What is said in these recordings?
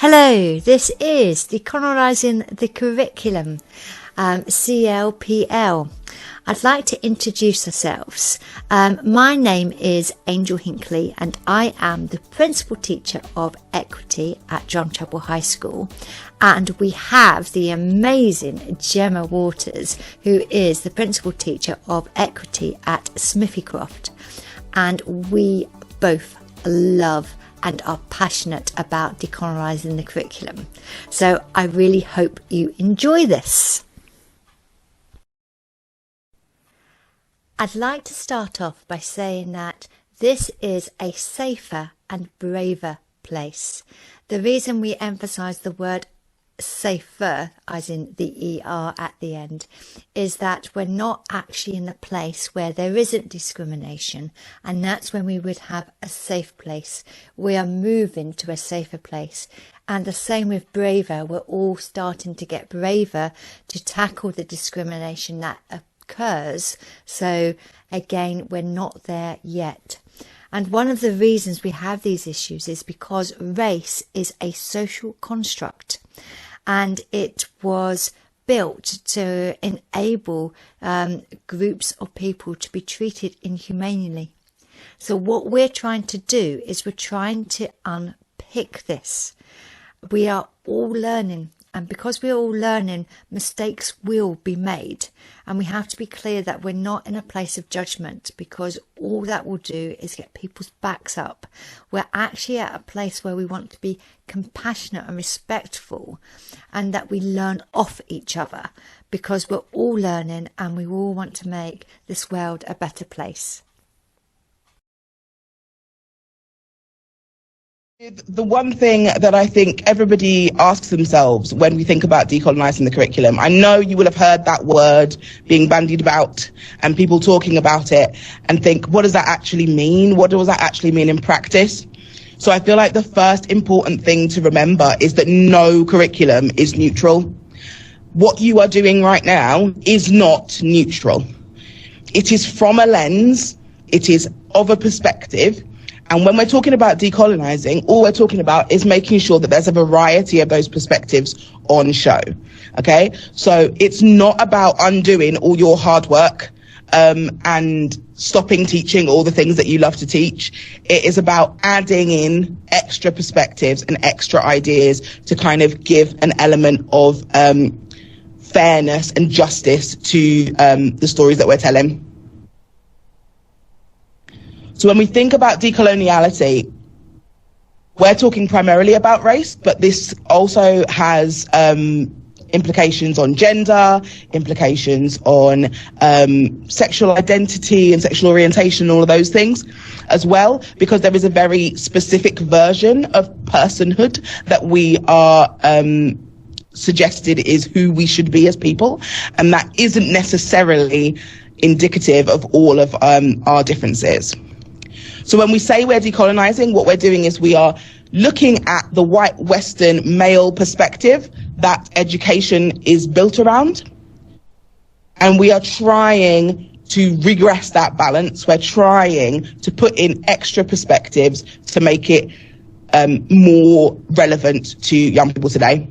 Hello, this is Decolonising the Curriculum, CLPL. I'd like to introduce ourselves. My name is Angel Hinckley and I am the Principal Teacher of Equity at John Chapel High School. And we have the amazing Gemma Waters, who is the Principal Teacher of Equity at Smithycroft. And we both love and are passionate about decolonising the curriculum. So I really hope you enjoy this. I'd like to start off by saying that this is a safer and braver place. The reason we emphasise the word safer, as in the ER at the end, is that we're not actually in a place where there isn't discrimination, and that's when we would have a safe place. We are moving to a safer place, and the same with braver. We're all starting to get braver to tackle the discrimination that occurs. So again, we're not there yet. And one of the reasons we have these issues is because race is a social construct. And it was built to enable groups of people to be treated inhumanely. So what we're trying to do is we're trying to unpick this. We are all learning. And because we're all learning, mistakes will be made. And we have to be clear that we're not in a place of judgment, because all that will do is get people's backs up. We're actually at a place where we want to be compassionate and respectful, and that we learn off each other, because we're all learning and we all want to make this world a better place. The one thing that I think everybody asks themselves when we think about decolonising the curriculum, I know you will have heard that word being bandied about and people talking about it and think, what does that actually mean? What does that actually mean in practice? So I feel like the first important thing to remember is that no curriculum is neutral. What you are doing right now is not neutral. It is from a lens, it is of a perspective. And when we're talking about decolonising, all we're talking about is making sure that there's a variety of those perspectives on show. Okay, so it's not about undoing all your hard work and stopping teaching all the things that you love to teach. It is about adding in extra perspectives and extra ideas to kind of give an element of fairness and justice to the stories that we're telling. So when we think about decoloniality, we're talking primarily about race, but this also has implications on gender, implications on sexual identity and sexual orientation, all of those things as well, because there is a very specific version of personhood that we are suggested is who we should be as people, and that isn't necessarily indicative of all of our differences. So when we say we're decolonising, what we're doing is we are looking at the white Western male perspective that education is built around. And we are trying to regress that balance. We're trying to put in extra perspectives to make it more relevant to young people today.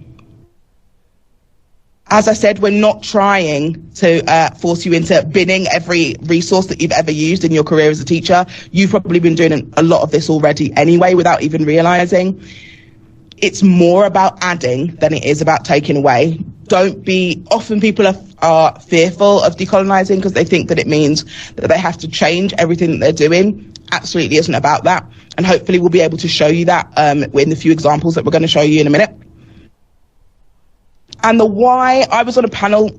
As I said, we're not trying to force you into binning every resource that you've ever used in your career as a teacher. You've probably been doing a lot of this already anyway without even realising. It's more about adding than it is about taking away. Often people are fearful of decolonising because they think that it means that they have to change everything that they're doing. Absolutely isn't about that. And hopefully we'll be able to show you that in the few examples that we're going to show you in a minute. And the why, I was on a panel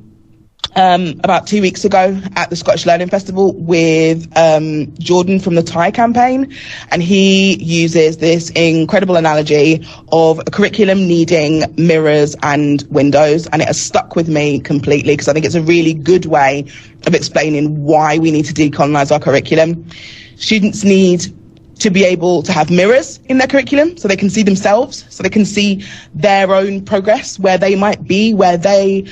about 2 weeks ago at the Scottish Learning Festival with Jordan from the Thai campaign, and he uses this incredible analogy of a curriculum needing mirrors and windows, and it has stuck with me completely because I think it's a really good way of explaining why we need to decolonise our curriculum. Students need to be able to have mirrors in their curriculum so they can see themselves, so they can see their own progress, where they might be, where they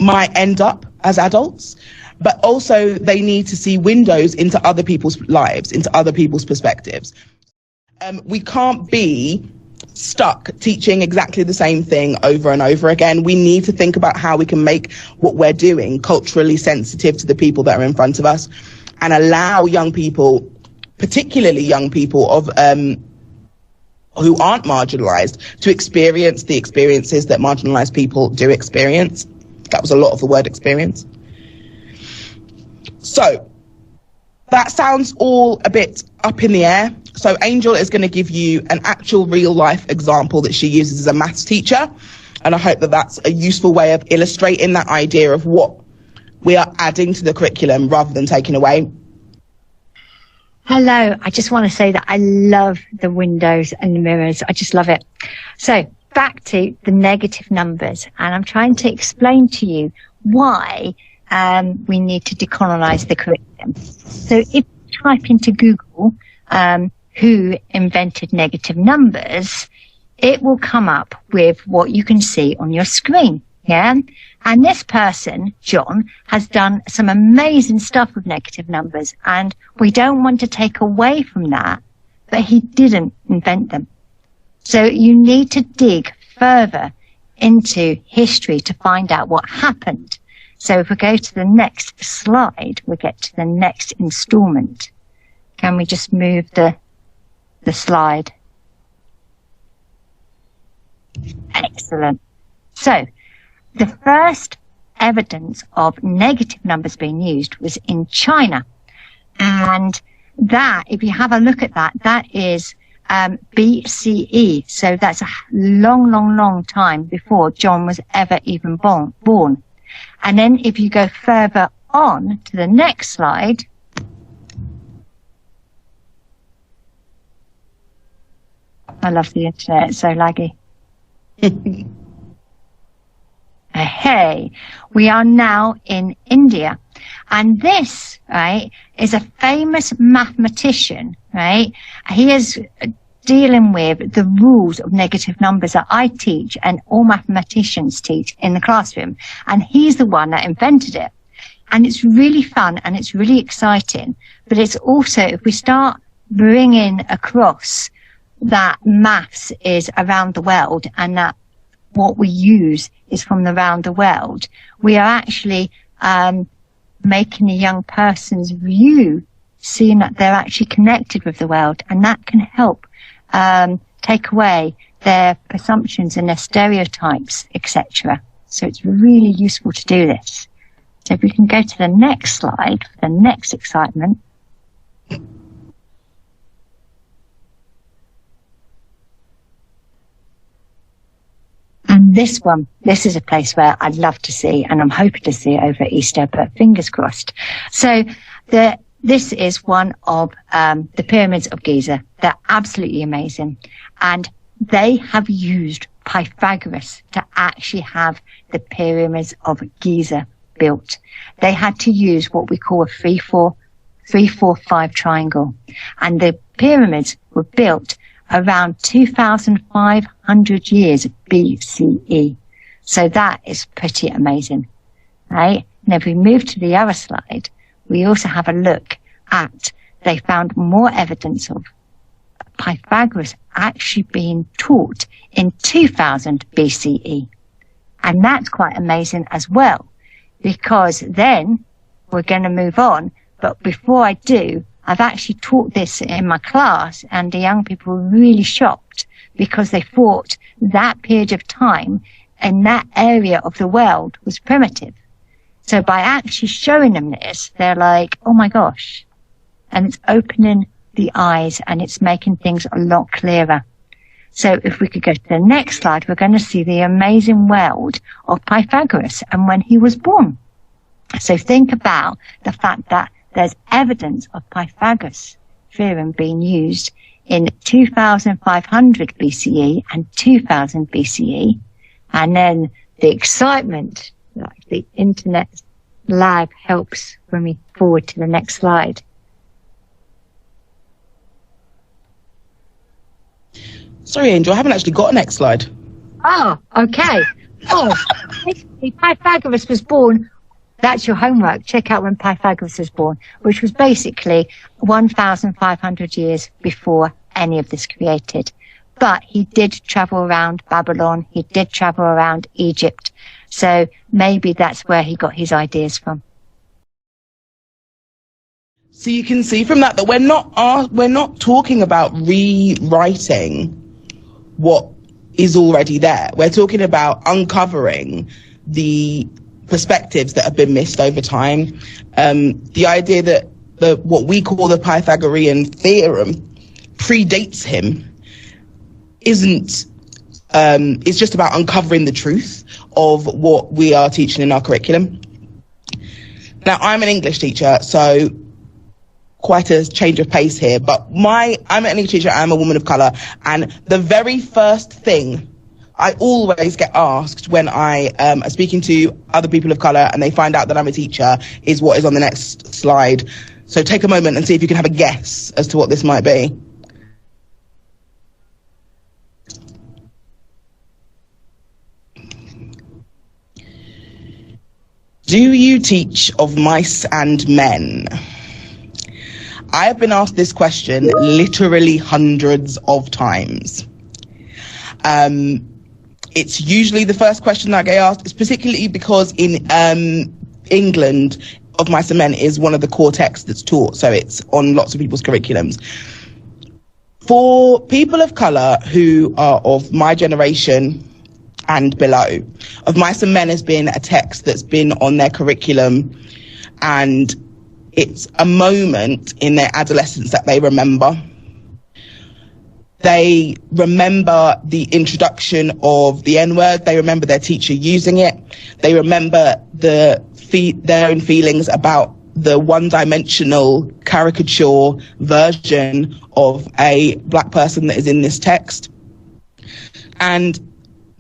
might end up as adults. But also they need to see windows into other people's lives, into other people's perspectives. We can't be stuck teaching exactly the same thing over and over again. We need to think about how we can make what we're doing culturally sensitive to the people that are in front of us, and allow young people, particularly young people of who aren't marginalised, to experience the experiences that marginalised people do experience. That was a lot of the word experience. So that sounds all a bit up in the air. So Angel is going to give you an actual real life example that she uses as a maths teacher. And I hope that that's a useful way of illustrating that idea of what we are adding to the curriculum rather than taking away. Hello, I just want to say that I love the windows and the mirrors. I just love it. So back to the negative numbers, and I'm trying to explain to you why we need to decolonize the curriculum. So if you type into Google who invented negative numbers, it will come up with what you can see on your screen. Yeah. And this person, John, has done some amazing stuff with negative numbers, and we don't want to take away from that, but he didn't invent them. So you need to dig further into history to find out what happened. So if we go to the next slide, we get to the next installment. Can we just move the slide? Excellent. So the first evidence of negative numbers being used was in China. And that, if you have a look at that, that is BCE. So that's a long, long, long time before John was ever even born. And then if you go further on to the next slide, I love the internet, it's so laggy. Hey, we are now in India. And this, right, is a famous mathematician, right? He is dealing with the rules of negative numbers that I teach and all mathematicians teach in the classroom. And he's the one that invented it. And it's really fun and it's really exciting. But it's also, if we start bringing across that maths is around the world and that what we use is from around the world, we are actually making a young person's view, seeing that they're actually connected with the world, and that can help take away their presumptions and their stereotypes, etc. So it's really useful to do this. So if we can go to the next slide for the next excitement. And this one, this is a place where I'd love to see, and I'm hoping to see over Easter, but fingers crossed. So this is one of the pyramids of Giza. They're absolutely amazing. And they have used Pythagoras to actually have the pyramids of Giza built. They had to use what we call a 3-4-5 triangle. And the pyramids were built around 2,500 years BCE. So that is pretty amazing, right? And if we move to the other slide, we also have a look at, they found more evidence of Pythagoras actually being taught in 2000 BCE. And that's quite amazing as well, because then we're going to move on. But before I do, I've actually taught this in my class, and the young people were really shocked because they thought that period of time in that area of the world was primitive. So by actually showing them this, they're like, oh my gosh. And it's opening the eyes and it's making things a lot clearer. So if we could go to the next slide, we're going to see the amazing world of Pythagoras and when he was born. So think about the fact that there's evidence of Pythagoras theorem being used in 2500 BCE and 2000 BCE. And then the excitement, like the internet lag helps when we forward to the next slide. Sorry, Angel, I haven't actually got a next slide. Oh, okay. Oh, basically Pythagoras was born. That's your homework. Check out when Pythagoras was born, which was basically 1,500 years before any of this created. But he did travel around Babylon. He did travel around Egypt. So maybe that's where he got his ideas from. So you can see from that we're not talking about rewriting what is already there. We're talking about uncovering the perspectives that have been missed over time. The idea that what we call the Pythagorean theorem predates him isn't. It's just about uncovering the truth of what we are teaching in our curriculum. Now, I'm an English teacher, so quite a change of pace here, but I'm an English teacher, I'm a woman of colour, and the very first thing I always get asked when I am speaking to other people of colour and they find out that I'm a teacher is what is on the next slide. So take a moment and see if you can have a guess as to what this might be. Do you teach of mice and men? I have been asked this question literally hundreds of times. It's usually the first question that I get asked, particularly because in England, of Mice and Men is one of the core texts that's taught, so it's on lots of people's curriculums. For people of colour who are of my generation and below, Of Mice and Men has been a text that's been on their curriculum, and it's a moment in their adolescence that they remember. They remember the introduction of the N-word. They remember their teacher using it. They remember their own feelings about the one-dimensional caricature version of a black person that is in this text. And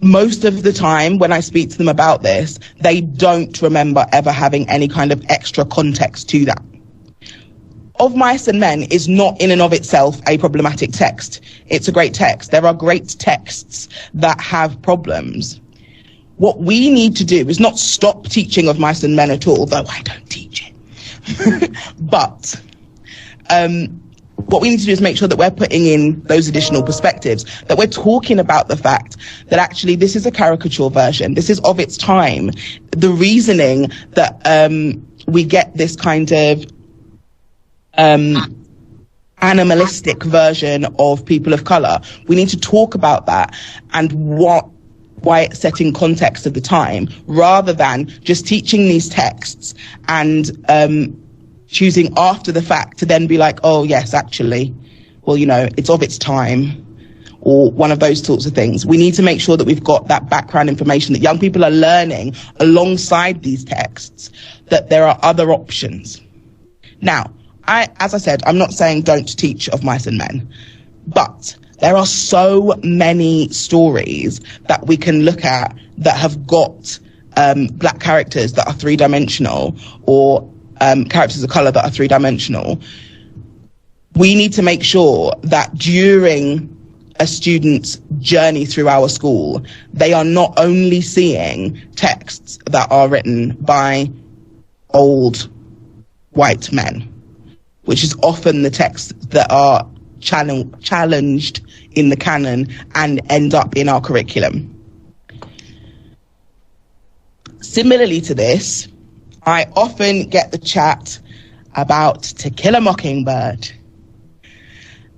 most of the time when I speak to them about this, they don't remember ever having any kind of extra context to that. Of Mice and Men is not in and of itself a problematic text. It's a great text. There are great texts that have problems. What we need to do is not stop teaching Of Mice and Men at all, though I don't teach it. But what we need to do is make sure that we're putting in those additional perspectives, that we're talking about the fact that actually this is a caricature version. This is of its time. The reasoning that we get this kind of animalistic version of people of colour, we need to talk about that and why it's set in context of the time, rather than just teaching these texts and choosing after the fact to then be like, oh yes, actually, well, you know, it's of its time, or one of those sorts of things. We need to make sure that we've got that background information, that young people are learning alongside these texts that there are other options. Now, as I said, I'm not saying don't teach Of Mice and Men, but there are so many stories that we can look at that have got black characters that are three-dimensional, or characters of colour that are three-dimensional. We need to make sure that during a student's journey through our school, they are not only seeing texts that are written by old white men, which is often the texts that are challenged in the canon and end up in our curriculum. Similarly to this, I often get the chat about To Kill a Mockingbird.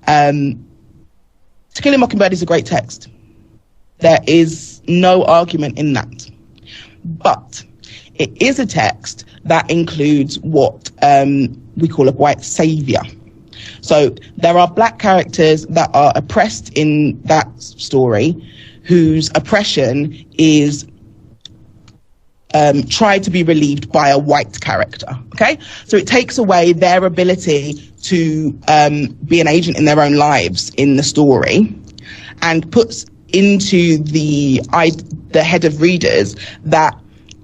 To Kill a Mockingbird is a great text. There is no argument in that. But it is a text that includes what we call a white saviour. So there are black characters that are oppressed in that story, whose oppression is tried to be relieved by a white character. Okay, so it takes away their ability to be an agent in their own lives in the story, and puts into the head of readers that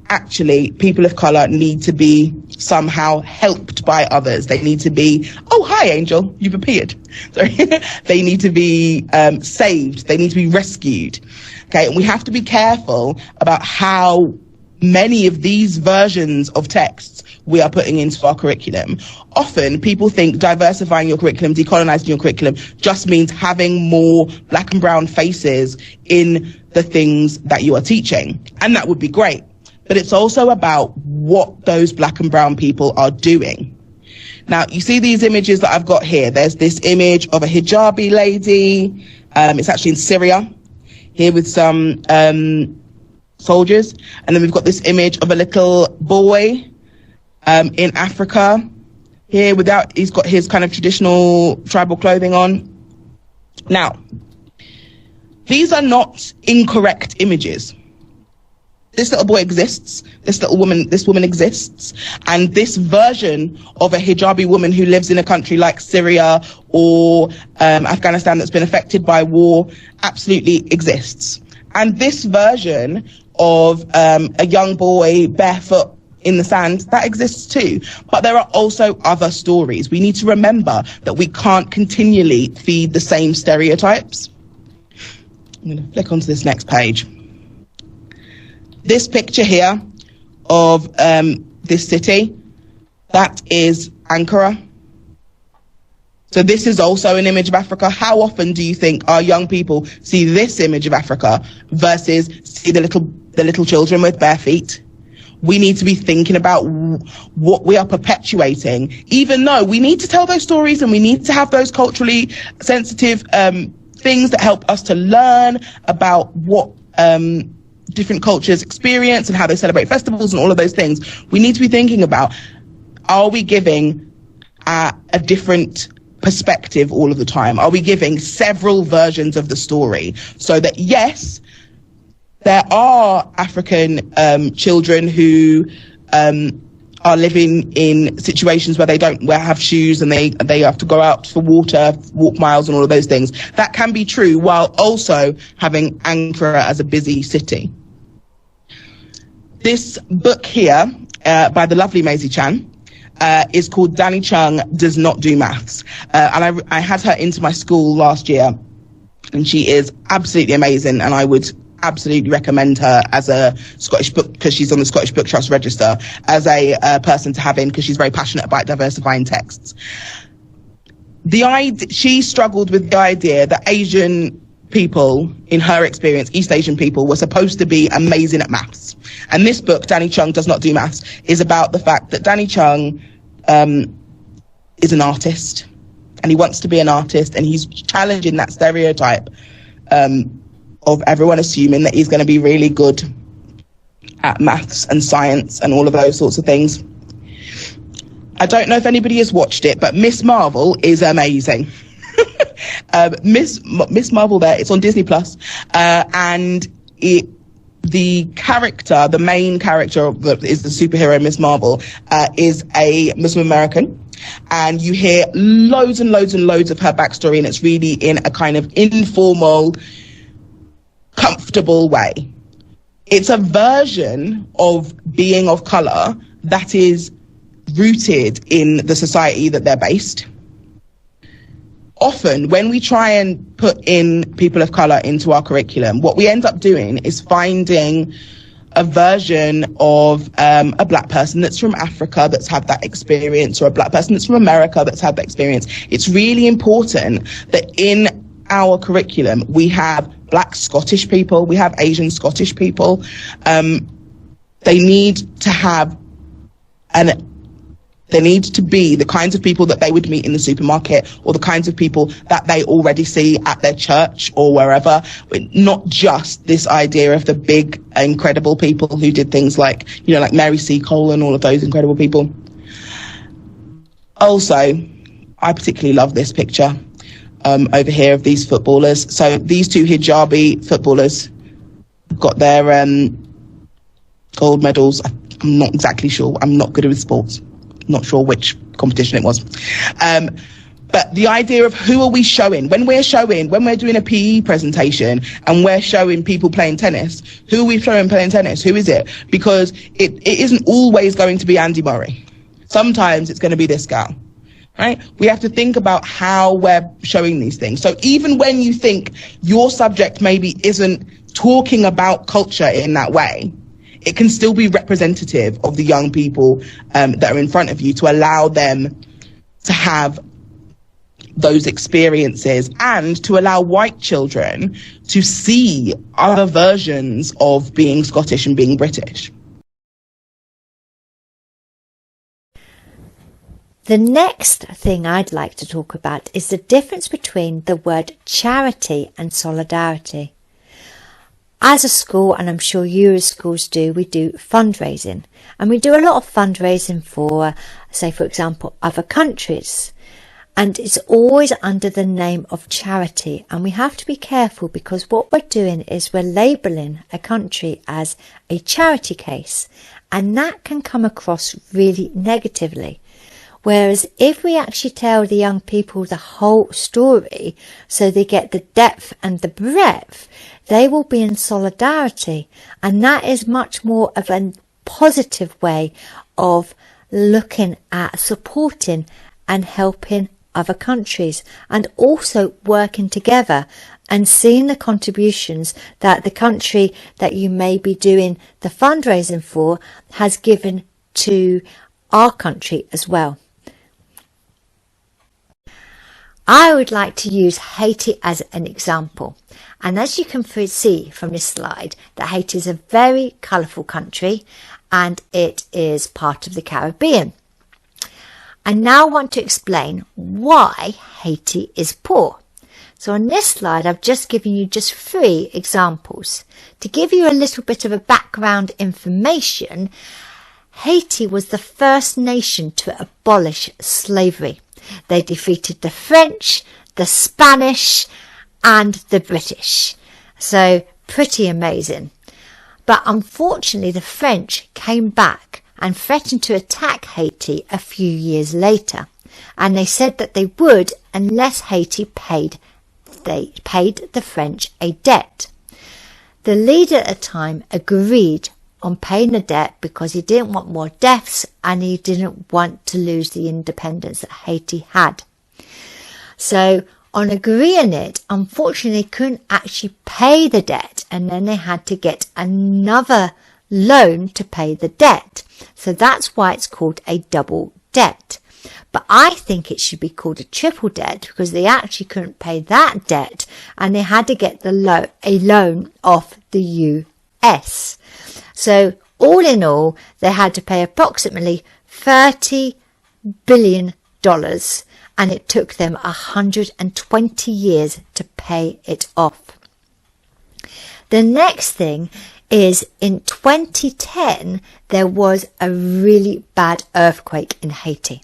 actually people of colour need to be somehow helped by others. They need to be, oh hi Angel, you've appeared. Sorry. They need to be saved. They need to be rescued. Okay, and we have to be careful about how many of these versions of texts we are putting into our curriculum. Often people think diversifying your curriculum, decolonizing your curriculum just means having more black and brown faces in the things that you are teaching. And that would be great. But it's also about what those black and brown people are doing. Now, you see these images that I've got here. There's this image of a hijabi lady. It's actually in Syria, here with some soldiers. And then we've got this image of a little boy in Africa, here he's got his kind of traditional tribal clothing on. Now, these are not incorrect images. This little boy exists, this woman exists, and this version of a hijabi woman who lives in a country like Syria or Afghanistan that's been affected by war absolutely exists. And this version of a young boy barefoot in the sand, that exists too. But there are also other stories. We need to remember that we can't continually feed the same stereotypes. I'm going to flick onto this next page. This picture here of this city, that is Ankara. So this is also an image of Africa. How often do you think our young people see this image of Africa versus see the little children with bare feet? We need to be thinking about what we are perpetuating, even though we need to tell those stories and we need to have those culturally sensitive things that help us to learn about what different cultures experience and how they celebrate festivals and all of those things. We need to be thinking about, are we giving a different perspective all of the time? Are we giving several versions of the story so that, yes, there are African children who are living in situations where they don't have shoes and they have to go out for water, walk miles and all of those things. That can be true while also having Ankara as a busy city. This book here by the lovely Maisie Chan is called Danny Chung Does Not Do Maths. And I had her into my school last year and she is absolutely amazing, and I would absolutely recommend her as a Scottish book, because she's on the Scottish Book Trust register, as a person to have in, because she's very passionate about diversifying texts. She struggled with the idea that Asian people, in her experience, East Asian people, were supposed to be amazing at maths. And this book, Danny Chung Does Not Do Maths, is about the fact that Danny Chung is an artist, and he wants to be an artist, and he's challenging that stereotype of everyone assuming that he's going to be really good at maths and science and all of those sorts of things. I don't know if anybody has watched it, but Miss Marvel is amazing. Miss Marvel there, it's on Disney Plus, and the main character is the superhero Miss Marvel, is a Muslim American. And you hear loads and loads and loads of her backstory, and it's really in a kind of informal, comfortable way. It's a version of being of colour that is rooted in the society that they're based. Often, when we try and put in people of colour into our curriculum, what we end up doing is finding a version of a black person that's from Africa that's had that experience, or a black person that's from America that's had that experience. It's really important that in our curriculum we have black Scottish people, we have Asian Scottish people. They need to be the kinds of people that they would meet in the supermarket, or the kinds of people that they already see at their church or wherever. Not just this idea of the big, incredible people who did things like, like Mary C. Cole and all of those incredible people. Also, I particularly love this picture over here of these footballers. So these two hijabi footballers got their gold medals. I'm not exactly sure. I'm not good with sports. Not sure which competition it was. But the idea of who are we showing? When we're doing a PE presentation and we're showing people playing tennis, who are we showing playing tennis? Who is it? Because it isn't always going to be Andy Murray. Sometimes it's going to be this gal, right? We have to think about how we're showing these things. So even when you think your subject maybe isn't talking about culture in that way, it can still be representative of the young people that are in front of you, to allow them to have those experiences, and to allow white children to see other versions of being Scottish and being British. The next thing I'd like to talk about is the difference between the word charity and solidarity. As a school, and I'm sure you as schools do, we do fundraising. And we do a lot of fundraising for, say, for example, other countries. And it's always under the name of charity. And we have to be careful, because what we're doing is we're labelling a country as a charity case. And that can come across really negatively. Whereas if we actually tell the young people the whole story, so they get the depth and the breadth, they will be in solidarity. And that is much more of a positive way of looking at supporting and helping other countries, and also working together and seeing the contributions that the country that you may be doing the fundraising for has given to our country as well. I would like to use Haiti as an example. And as you can see from this slide, that Haiti is a very colourful country, and it is part of the Caribbean. I now want to explain why Haiti is poor. So on this slide, I've just given you just 3 examples. To give you a little bit of a background information, Haiti was the first nation to abolish slavery. They defeated the French, the Spanish, and the British. So pretty amazing. But unfortunately, the French came back and threatened to attack Haiti a few years later. And they said that they would unless Haiti paid the French a debt. The leader at the time agreed on paying the debt because he didn't want more deaths, and he didn't want to lose the independence that Haiti had. So on agreeing it, unfortunately they couldn't actually pay the debt, and then they had to get another loan to pay the debt. So that's why it's called a double debt. But I think it should be called a triple debt, because they actually couldn't pay that debt, and they had to get a loan off the US. So all in all, they had to pay approximately $30 billion, and it took them 120 years to pay it off. The next thing is, in 2010, there was a really bad earthquake in Haiti.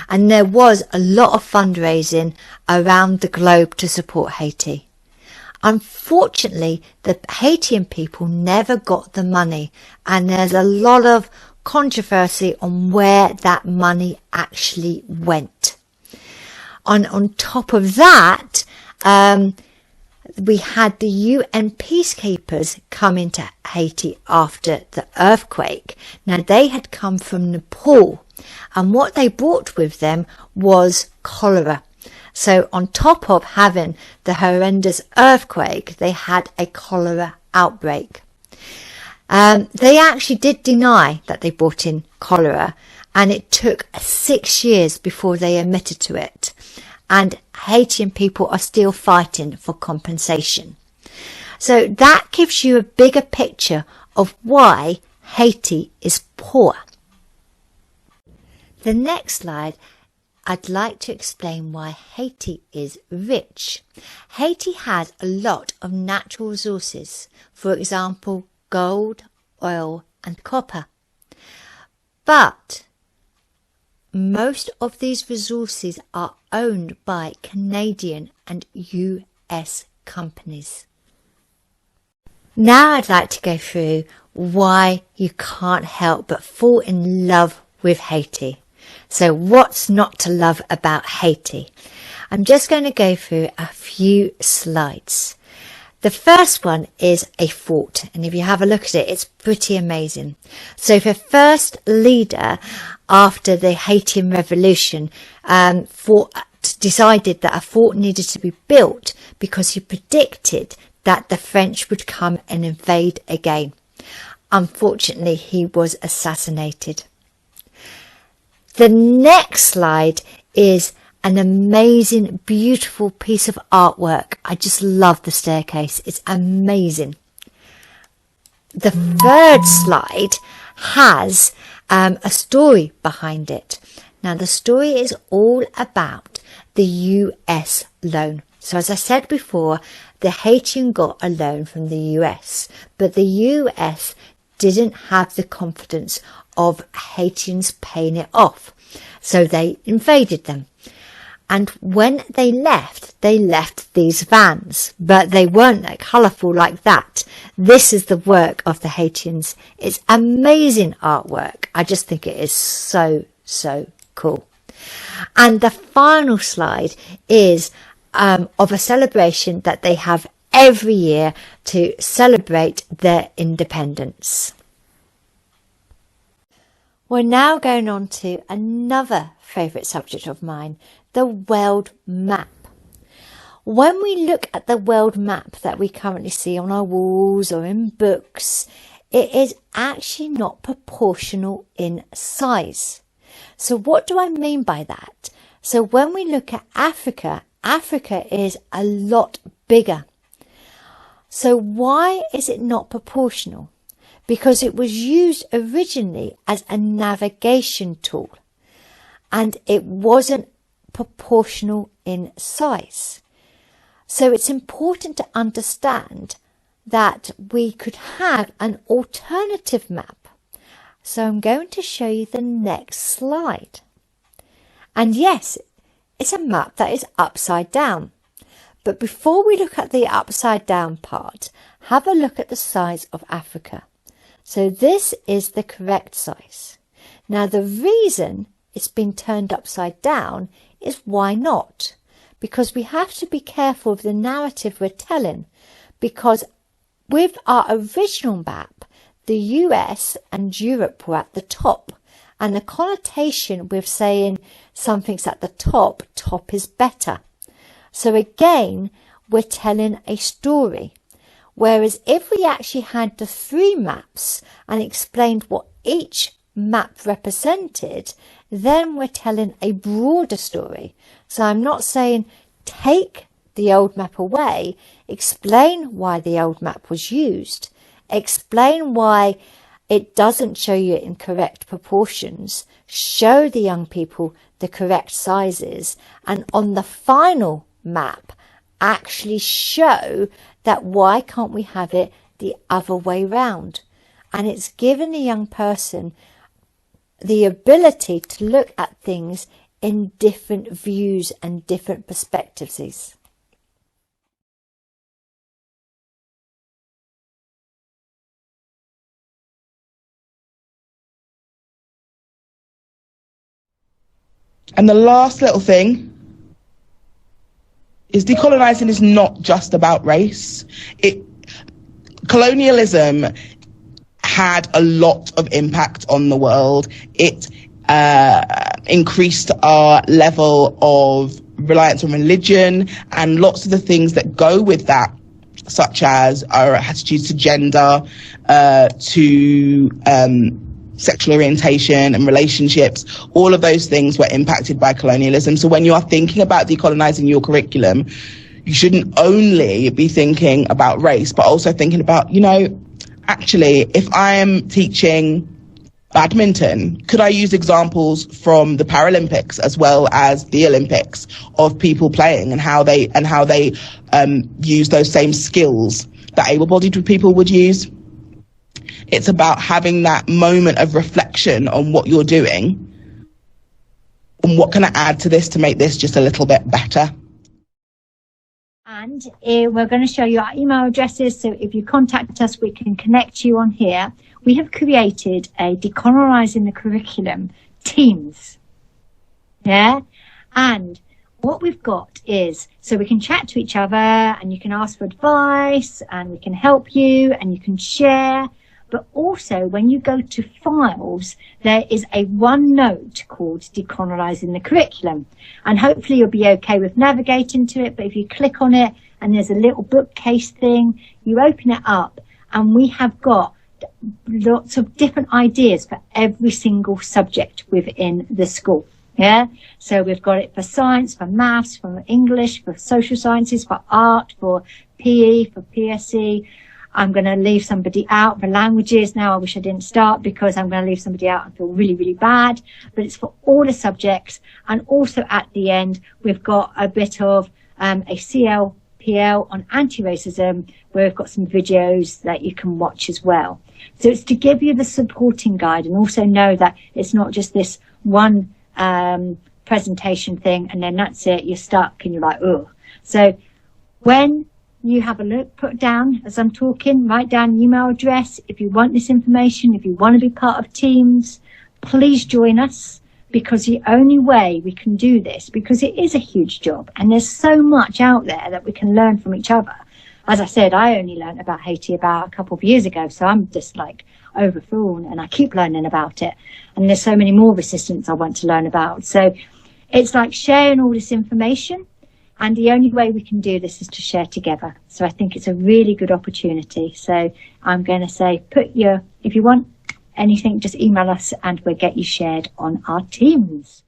And there was a lot of fundraising around the globe to support Haiti. Unfortunately, the Haitian people never got the money, and there's a lot of controversy on where that money actually went. On top of that, we had the UN peacekeepers come into Haiti after the earthquake. Now, they had come from Nepal, and what they brought with them was cholera. So on top of having the horrendous earthquake, they had a cholera outbreak. They actually did deny that they brought in cholera, and it took 6 years before they admitted to it. And Haitian people are still fighting for compensation. So that gives you a bigger picture of why Haiti is poor. The next slide, I'd like to explain why Haiti is rich. Haiti has a lot of natural resources, for example, gold, oil and copper. But most of these resources are owned by Canadian and US companies. Now I'd like to go through why you can't help but fall in love with Haiti. So what's not to love about Haiti? I'm just going to go through a few slides. The first one is a fort, and if you have a look at it, it's pretty amazing. So the first leader after the Haitian Revolution decided that a fort needed to be built because he predicted that the French would come and invade again. unfortunately, he was assassinated. The next slide is an amazing, beautiful piece of artwork. I just love the staircase. It's amazing. The third slide has a story behind it. Now, the story is all about the US loan. So as I said before, the Haitian got a loan from the US, but the US didn't have the confidence of Haitians paying it off. So they invaded them. And when they left these vans, but they weren't like colourful like that. This is the work of the Haitians. It's amazing artwork. I just think it is so, so cool. And the final slide is of a celebration that they have every year to celebrate their independence. We're now going on to another favourite subject of mine, the world map. When we look at the world map that we currently see on our walls or in books, it is actually not proportional in size. So what do I mean by that? So when we look at Africa, Africa is a lot bigger. So why is it not proportional? Because it was used originally as a navigation tool and it wasn't proportional in size. So it's important to understand that we could have an alternative map. So I'm going to show you the next slide. And yes, it's a map that is upside down. But before we look at the upside down part, have a look at the size of Africa. So this is the correct size. Now the reason it's been turned upside down is why not? Because we have to be careful of the narrative we're telling, because with our original map, the US and Europe were at the top, and the connotation with saying something's at the top is better. So again, we're telling a story. Whereas if we actually had the three maps and explained what each map represented, then we're telling a broader story. So I'm not saying take the old map away, explain why the old map was used, explain why it doesn't show you in correct proportions, show the young people the correct sizes, and on the final map actually show that why can't we have it the other way round. And it's given the young person the ability to look at things in different views and different perspectives. And the last little thing is decolonizing is not just about race. Colonialism had a lot of impact on the world. It increased our level of reliance on religion and lots of the things that go with that, such as our attitudes to gender, to sexual orientation and relationships. All of those things were impacted by colonialism. So when you are thinking about decolonizing your curriculum, you shouldn't only be thinking about race, but also thinking about, actually, if I am teaching badminton, could I use examples from the Paralympics as well as the Olympics of people playing and how they use those same skills that able-bodied people would use? It's about having that moment of reflection on what you're doing and what can I add to this to make this just a little bit better. And we're going to show you our email addresses, so if you contact us, we can connect you on here. We have created a Decolonising the Curriculum Teams. Yeah? And what we've got is, so we can chat to each other and you can ask for advice and we can help you and you can share. But also, when you go to files, there is a OneNote called Decolonising the Curriculum. And hopefully you'll be okay with navigating to it. But if you click on it and there's a little bookcase thing, you open it up and we have got lots of different ideas for every single subject within the school. Yeah. So we've got it for science, for maths, for English, for social sciences, for art, for PE, for PSE. I'm going to leave somebody out for languages. Now I wish I didn't start because I'm going to leave somebody out and feel really, really bad. But it's for all the subjects. And also at the end, we've got a bit of a CLPL on anti-racism, where we've got some videos that you can watch as well. So it's to give you the supporting guide and also know that it's not just this one presentation thing and then that's it, you're stuck and you're like, oh. So when you have a look, put down as I'm talking, write down an email address. If you want this information, if you want to be part of teams, please join us, because the only way we can do this, because it is a huge job and there's so much out there that we can learn from each other. As I said, I only learned about Haiti about a couple of years ago, so I'm just like overfull and I keep learning about it. And there's so many more resistance I want to learn about. So it's like sharing all this information, and the only way we can do this is to share together. So I think it's a really good opportunity. So I'm going to say, if you want anything, just email us and we'll get you shared on our teams.